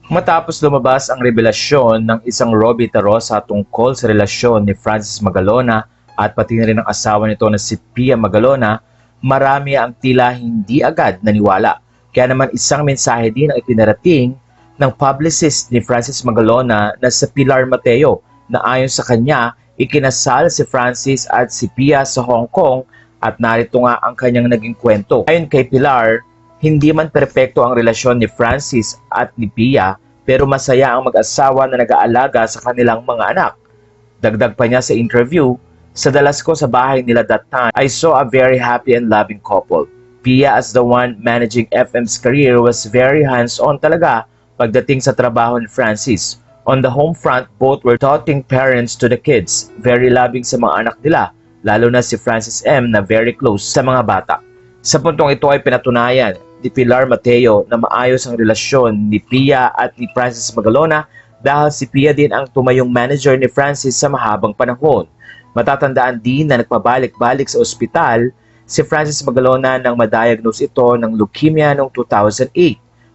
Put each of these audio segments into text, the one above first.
Matapos lumabas ang revelasyon ng isang Robbie Tarosa tungkol sa relasyon ni Francis Magalona at pati na rin ang asawa nito na si Pia Magalona, marami ang tila hindi agad naniwala. Kaya naman isang mensahe din ang ipinarating ng publicist ni Francis Magalona na si Pilar Mateo na ayon sa kanya, ikinasal si Francis at si Pia sa Hong Kong at narito nga ang kanyang naging kwento. Ayon kay Pilar, hindi man perpekto ang relasyon ni Francis at ni Pia pero masaya ang mag-asawa na nag-aalaga sa kanilang mga anak. Dagdag pa niya sa interview, sa dalas ko sa bahay nila that time, I saw a very happy and loving couple. Pia as the one managing FM's career was very hands-on talaga pagdating sa trabaho ni Francis. On the home front, both were doting parents to the kids, very loving sa mga anak nila, lalo na si Francis M na very close sa mga bata. Sa puntong ito ay pinatunayan ni Pilar Mateo na maayos ang relasyon ni Pia at ni Francis Magalona dahil si Pia din ang tumayong manager ni Francis sa mahabang panahon. Matatandaan din na nagpabalik-balik sa ospital si Francis Magalona nang madiagnose ito ng leukemia noong 2008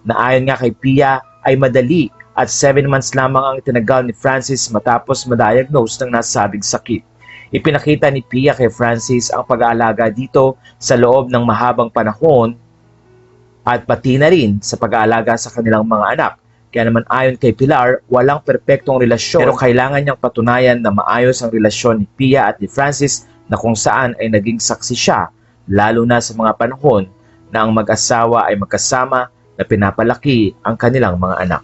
na ayon nga kay Pia ay madali at 7 months lamang ang itinagal ni Francis matapos madiagnose ng nasabing sakit. Ipinakita ni Pia kay Francis ang pag-aalaga dito sa loob ng mahabang panahon at pati na rin sa pag-aalaga sa kanilang mga anak. Kaya naman ayon kay Pilar, walang perpektong relasyon pero kailangan niyang patunayan na maayos ang relasyon ni Pia at ni Francis na kung saan ay naging saksi siya, lalo na sa mga panahon na ang mag-asawa ay magkasama na pinapalaki ang kanilang mga anak.